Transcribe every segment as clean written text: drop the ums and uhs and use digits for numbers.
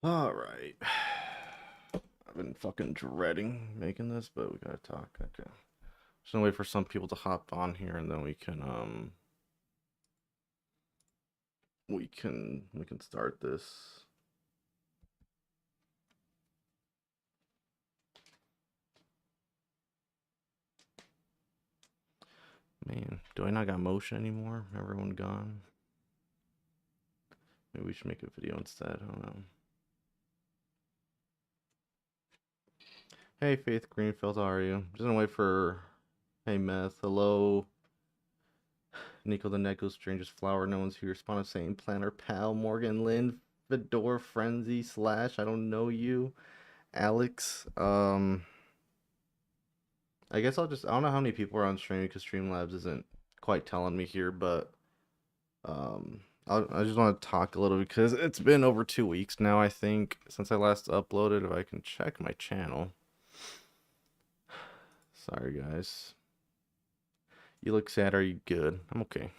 All right. I've been fucking dreading making this, but we gotta talk. Okay. Just gonna wait for some people to hop on here, and then we can start this. Man, do I not got motion anymore? Everyone gone? Maybe we should make a video instead. I don't know. Hey, Faith Greenfield, how are you? Just gonna wait for. Hey, Meth. Hello. Nico the Neko, Strangest Flower, no one's here. Spawn of Satan, Planner, Pal, Morgan, Lynn, Fedor, Frenzy, Slash, I don't know you. Alex, I guess I don't know how many people are on stream because Streamlabs isn't quite telling me here, but um, I just want to talk a little because it's been over 2 weeks now, I think, since I last uploaded. If I can check my channel. Sorry, guys. You look sad. Are you good? I'm okay.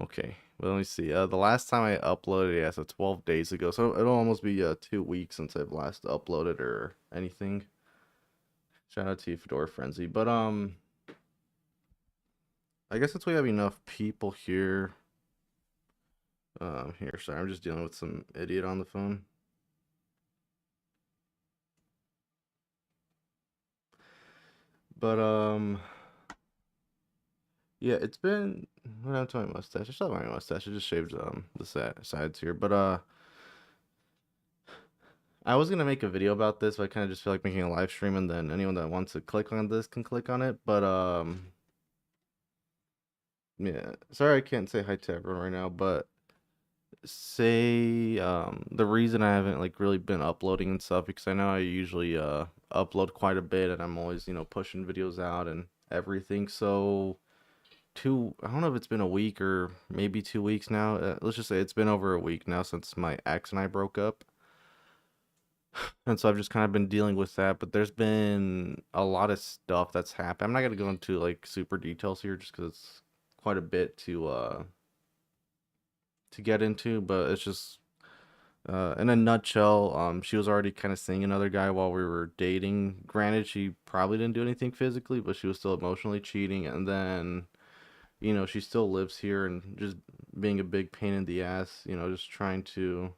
Okay. Well, let me see. The last time I uploaded, yeah, so 12 days ago. So it'll almost be 2 weeks since I've last uploaded or anything. Shout out to you, Fedora Frenzy. But I guess since we have enough people here. Here, sorry, I'm just dealing with some idiot on the phone. But yeah, it's been. What happened to my mustache? I still have my mustache. I just shaved the sides here. But I was gonna make a video about this, but I kind of just feel like making a live stream, and then anyone that wants to click on this can click on it. But yeah, sorry I can't say hi to everyone right now, but say the reason I haven't like really been uploading and stuff because I know I usually upload quite a bit and I'm always, pushing videos out and everything. So I don't know if it's been a week or maybe 2 weeks now. Let's just say it's been over a week now since my ex and I broke up. And so I've just kind of been dealing with that, but there's been a lot of stuff that's happened. I'm not gonna go into like super details here just because it's quite a bit to get into, but it's just in a nutshell, she was already kind of seeing another guy while we were dating. Granted, she probably didn't do anything physically, but she was still emotionally cheating. And then, she still lives here and just being a big pain in the ass. Just trying to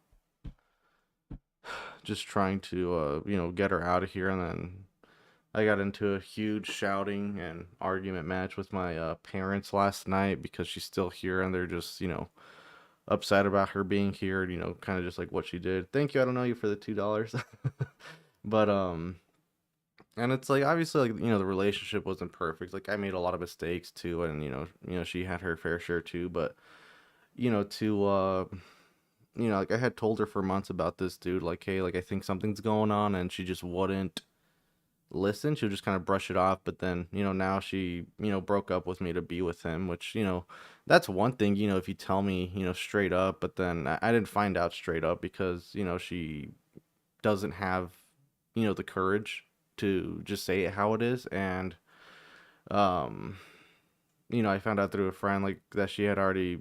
get her out of here. And then I got into a huge shouting and argument match with my parents last night because she's still here and they're just upset about her being here, kind of just like what she did. Thank you. I don't know you for the $2. But and it's like obviously like the relationship wasn't perfect. Like I made a lot of mistakes too and she had her fair share too, but to like I had told her for months about this dude like hey, like I think something's going on and she just wouldn't listen. She would just kind of brush it off, but then now she broke up with me to be with him, which that's one thing, if you tell me straight up, but then I didn't find out straight up because she doesn't have the courage to just say it how it is. And um I found out through a friend like that she had already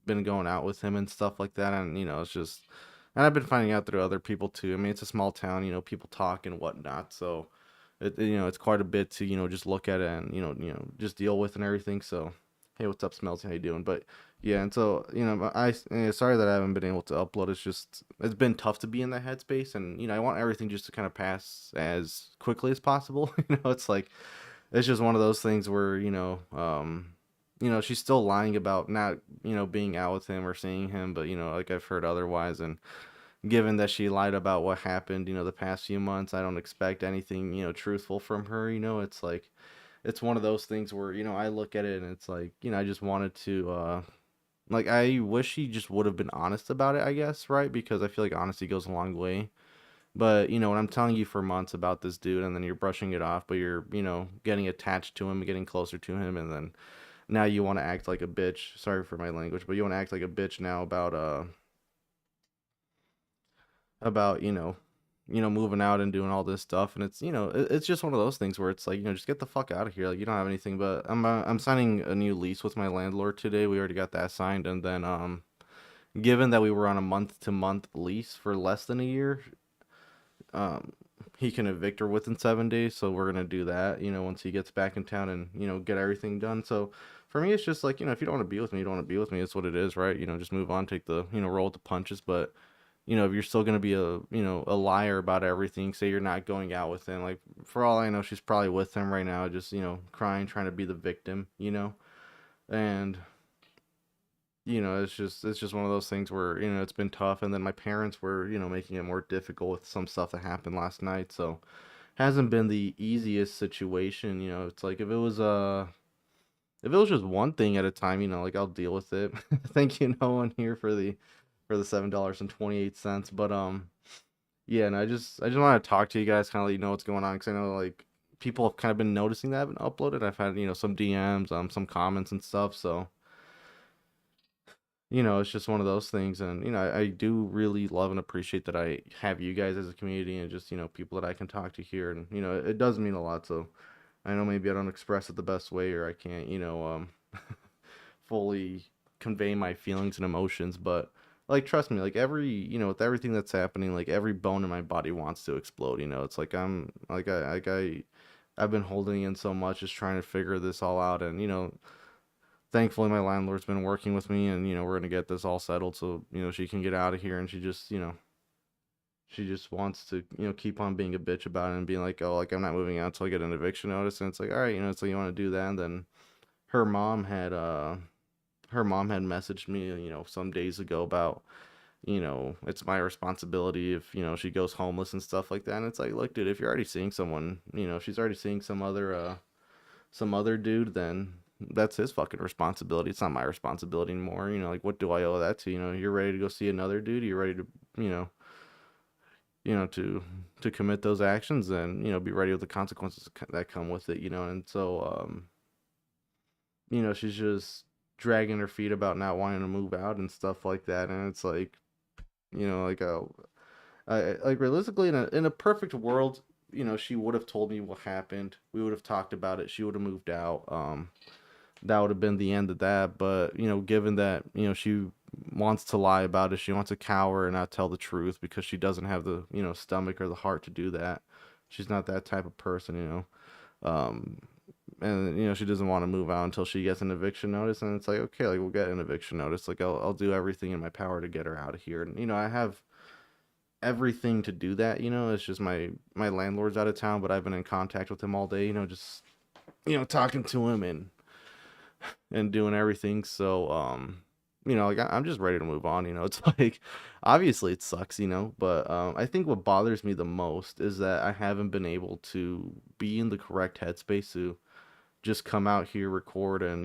been going out with him and stuff like that. And it's just, and I've been finding out through other people too. I mean, it's a small town, people talk and whatnot, so it's quite a bit to just look at it and just deal with and everything. So hey, what's up, Smells? How you doing? But yeah, and so sorry that I haven't been able to upload. It's been tough to be in that headspace, and I want everything just to kind of pass as quickly as possible. It's like it's just one of those things where she's still lying about not being out with him or seeing him, but like I've heard otherwise. And given that she lied about what happened the past few months, I don't expect anything truthful from her. It's like it's one of those things where I look at it and it's like I just wanted to like I wish she just would have been honest about it, I guess, right? Because I feel like honesty goes a long way. But when I'm telling you for months about this dude and then you're brushing it off, but you're getting attached to him, getting closer to him, and then now you want to act like a bitch. Sorry for my language, but you want to act like a bitch now about moving out and doing all this stuff. And it's it's just one of those things where it's like just get the fuck out of here. Like you don't have anything. But I'm signing a new lease with my landlord today. We already got that signed, and then given that we were on a month to month lease for less than a year, um, he can evict her within 7 days. So we're gonna do that, once he gets back in town and get everything done. So for me, it's just like if you don't want to be with me, you don't want to be with me. It's what it is, right? Just move on, take the roll with the punches. But if you're still gonna be a liar about everything, say you're not going out with him, like for all I know, she's probably with him right now, just crying, trying to be the victim. And it's just one of those things where it's been tough, and then my parents were making it more difficult with some stuff that happened last night, so hasn't been the easiest situation. It's like if it was just one thing at a time, like I'll deal with it. Thank you, no one here for the $7.28. But yeah, and I just want to talk to you guys, kind of let you know what's going on, because I know like people have kind of been noticing that I haven't uploaded. I've had some DMs, some comments and stuff, so it's just one of those things. And I do really love and appreciate that I have you guys as a community, and just people that I can talk to here. And it does mean a lot. So I know maybe I don't express it the best way, or I can't fully convey my feelings and emotions, but like trust me, like with everything that's happening, like every bone in my body wants to explode. It's like I've been holding in so much, just trying to figure this all out. And thankfully my landlord's been working with me, and we're gonna get this all settled, so she can get out of here. And she just wants to keep on being a bitch about it and being like, oh, like I'm not moving out until I get an eviction notice. And it's like, all right, so you want to do that. And then her mom had uh her mom had messaged me some days ago about it's my responsibility if she goes homeless and stuff like that. And it's like, look, dude, if you're already seeing someone, if she's already seeing some other dude, then that's his fucking responsibility. It's not my responsibility anymore. Like, what do I owe that to? You're ready to go see another dude, you're ready to you know to commit those actions, and be ready with the consequences that come with it. And so she's just dragging her feet about not wanting to move out and stuff like that. And it's like, like like realistically, in a perfect world, she would have told me what happened. We would have talked about it. She would have moved out. That would have been the end of that. But given that she wants to lie about it, she wants to cower and not tell the truth because she doesn't have the stomach or the heart to do that. She's not that type of person. Um, and she doesn't want to move out until she gets an eviction notice. And it's like, okay, like we'll get an eviction notice. Like I'll do everything in my power to get her out of here. And I have everything to do that. It's just my landlord's out of town, but I've been in contact with him all day. Just talking to him and doing everything. So like I'm just ready to move on. It's like obviously it sucks, but I think what bothers me the most is that I haven't been able to be in the correct headspace to just come out here, record, and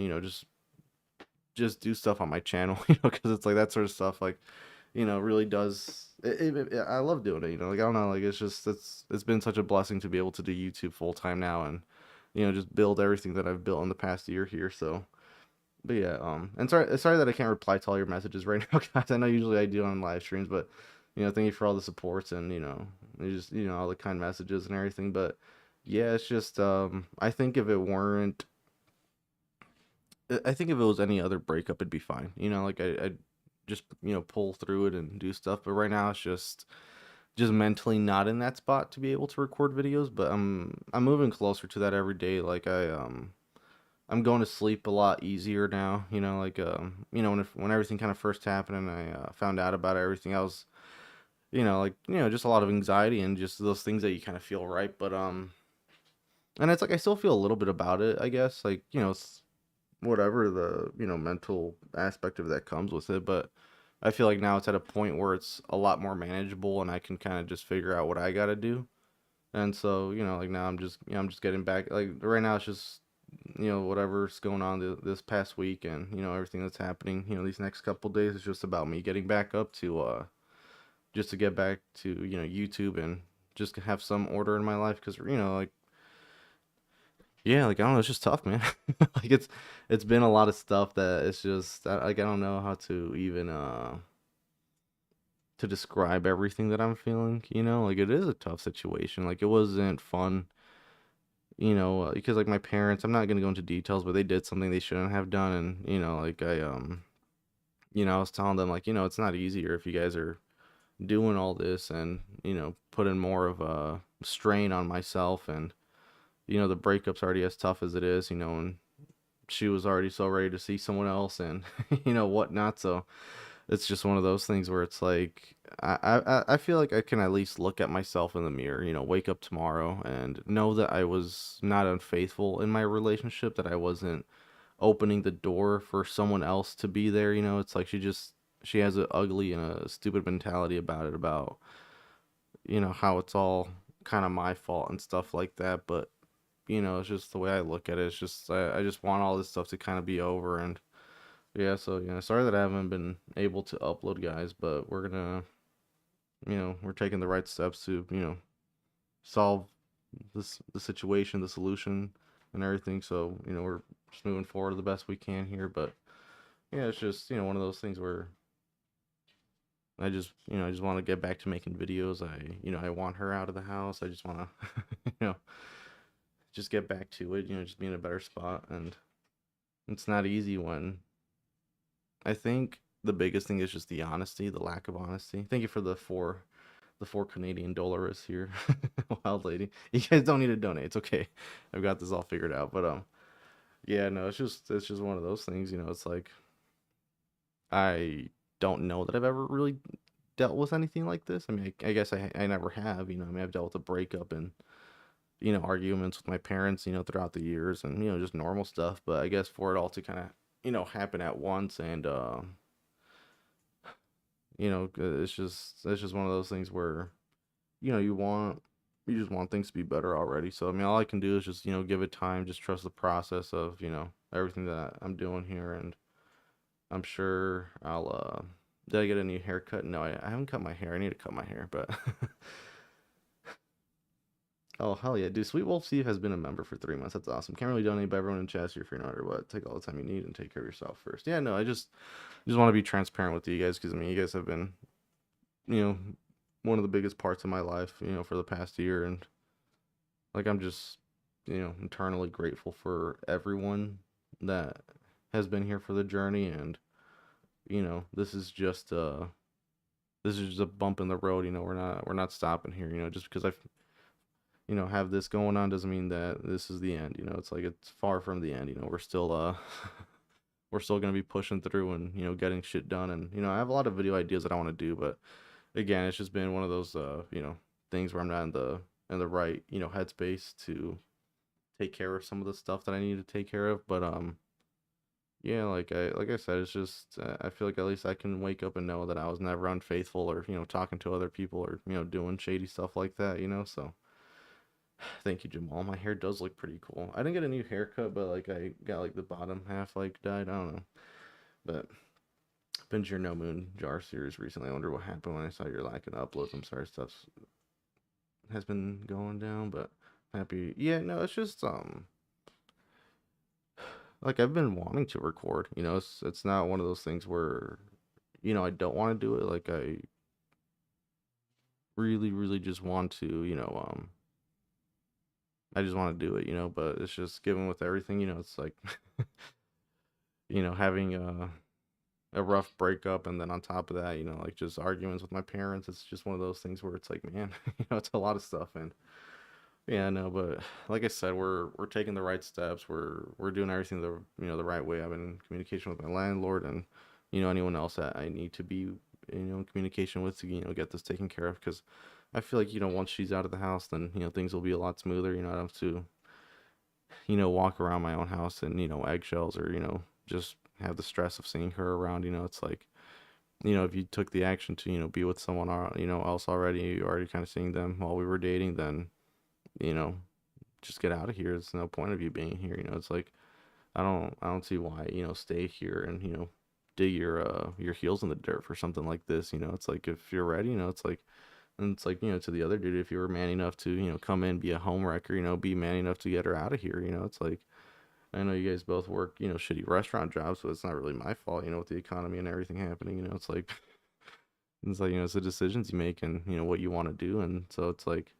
just do stuff on my channel. Because it's like that sort of stuff, like really does. I love doing it. Like I don't know, like it's been such a blessing to be able to do YouTube full time now, and just build everything that I've built in the past year here. So, but yeah, and sorry that I can't reply to all your messages right now, guys. I know usually I do on live streams, but thank you for all the supports, and just all the kind messages and everything. But yeah, it's just I think if it weren't I think if it was any other breakup, it'd be fine. Like I'd just pull through it and do stuff. But right now, it's just mentally not in that spot to be able to record videos. But I'm moving closer to that every day. Like I'm going to sleep a lot easier now. Like when everything kind of first happened and I found out about everything, I was like just a lot of anxiety and just those things that you kind of feel, right. But and it's like I still feel a little bit about it, I guess. Like whatever the mental aspect of that comes with it. But I feel like now it's at a point where it's a lot more manageable, and I can kind of just figure out what I got to do. And so like now I'm just getting back. Like right now it's just whatever's going on this past week, and everything that's happening these next couple days is just about me getting back up to just to get back to YouTube, and just have some order in my life. Because like yeah, like I don't know, it's just tough, man. Like it's been a lot of stuff that it's just like I don't know how to even to describe everything that I'm feeling. Like it is a tough situation. Like it wasn't fun. Because like my parents, I'm not gonna go into details, but they did something they shouldn't have done. And like I was telling them like, it's not easier if you guys are doing all this and, putting more of a strain on myself and, the breakup's already as tough as it is, and she was already so ready to see someone else and, whatnot. So it's just one of those things where it's like, I feel like I can at least look at myself in the mirror, wake up tomorrow and know that I was not unfaithful in my relationship, that I wasn't opening the door for someone else to be there. It's like she has an ugly and a stupid mentality about it, about, how it's all kind of my fault and stuff like that. But, it's just the way I look at it. It's just, I just want all this stuff to kind of be over. And yeah, so, sorry that I haven't been able to upload, guys, but we're gonna, we're taking the right steps to, solve the situation, the solution, and everything. So, we're just moving forward the best we can here. But yeah, it's just, one of those things where I just want to get back to making videos. I want her out of the house. I just want to, you know, just get back to it, just be in a better spot. And it's not easy when I think the biggest thing is just the honesty, the lack of honesty. Thank you for the four Canadian dollars here, wild lady. You guys don't need to donate. It's okay. I've got this all figured out. But yeah, no, it's just one of those things. It's like I don't know that I've ever really dealt with anything like this. I mean, I guess I never have. I mean, I've dealt with a breakup and arguments with my parents, throughout the years, and just normal stuff. But I guess for it all to kind of happen at once, and it's just one of those things where you just want things to be better already. So I mean, all I can do is just give it time, just trust the process of everything that I'm doing here, and I'm sure I'll did I get a new haircut? No, I haven't cut my hair. I need to cut my hair, but oh hell yeah, dude! Sweet Wolf Steve has been a member for 3 months. That's awesome. Can't really donate, but everyone in chat here for no matter what. Take all the time you need and take care of yourself first. Yeah, no, I just want to be transparent with you guys because I mean, you guys have been you know one of the biggest parts of my life, for the past year, and like I'm just eternally grateful for everyone that has been here for the journey, and this is just a bump in the road. We're not stopping here. Just because I have this going on doesn't mean that this is the end. It's like it's far from the end. We're still we're still gonna be pushing through and getting shit done. And I have a lot of video ideas that I want to do, but again, it's just been one of those things where I'm not in the right headspace to take care of some of the stuff that I need to take care of. But yeah, like I said, it's just I feel like at least I can wake up and know that I was never unfaithful or talking to other people or doing shady stuff like that. So thank you, Jamal. My hair does look pretty cool. I didn't get a new haircut, but like I got like the bottom half like dyed. I don't know, but been to your No Moon Jar series recently. I wonder what happened when I saw your lack in uploads. I'm sorry, stuff has been going down, but happy. Yeah, no, it's just like I've been wanting to record. It's not one of those things where I don't want to do it. Like I really, really just want to. I just want to do it. But it's just given with everything. It's like having a rough breakup and then on top of that like just arguments with my parents. It's just one of those things where it's like, man, it's a lot of stuff. And yeah, no, but like I said, we're taking the right steps. We're doing everything the right way. I've been in communication with my landlord and anyone else that I need to be in communication with to get this taken care of, because I feel like once she's out of the house, then things will be a lot smoother. I don't have to walk around my own house and eggshells, or just have the stress of seeing her around. It's like if you took the action to be with someone else already, you're already kind of seeing them while we were dating, then you know just get out of here. There's no point of you being here. It's like I don't see why stay here and dig your heels in the dirt for something like this. It's like if you're ready, it's like, and it's like to the other dude, if you were man enough to come in, be a home wrecker, be man enough to get her out of here. It's like, I know you guys both work shitty restaurant jobs, so it's not really my fault with the economy and everything happening. It's like it's the decisions you make and what you want to do. And so it's like,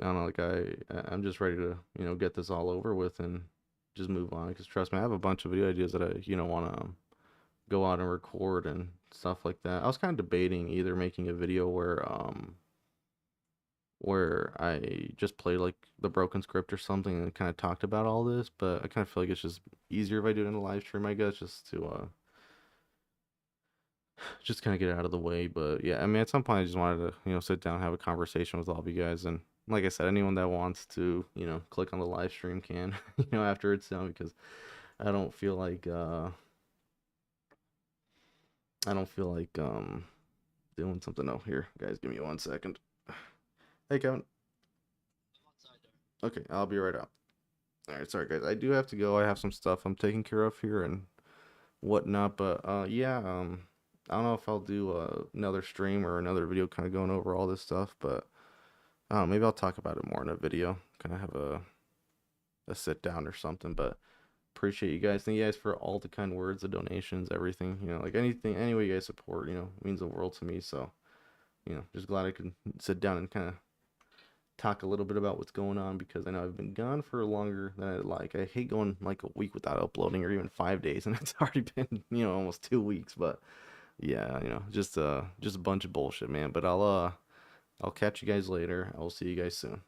I don't know, like I'm just ready to get this all over with and just move on, because trust me, I have a bunch of video ideas that I want to go out and record and stuff like that. I was kind of debating either making a video where I just played like the broken script or something and kind of talked about all this, but I kind of feel like it's just easier if I do it in a live stream, I guess, just kind of get it out of the way. But yeah, I mean, at some point I just wanted to, sit down, have a conversation with all of you guys, and like I said, anyone that wants to, click on the live stream can, after it's done, because I don't feel like I don't feel like doing something. Oh, here, guys, give me 1 second. Hey, Kevin. Okay, I'll be right out. All right, sorry guys, I do have to go. I have some stuff I'm taking care of here and whatnot, but yeah, I don't know if I'll do another stream or another video kind of going over all this stuff, but maybe I'll talk about it more in a video, kind of have a sit down or something. But appreciate you guys. Thank you guys for all the kind words, the donations, everything. Like anything, any way you guys support, means the world to me. So, just glad I could sit down and kind of talk a little bit about what's going on, because I know I've been gone for longer than I'd like. I hate going like a week without uploading, or even 5 days, and it's already been, almost 2 weeks. But yeah, just a bunch of bullshit, man. But I'll catch you guys later. I will see you guys soon.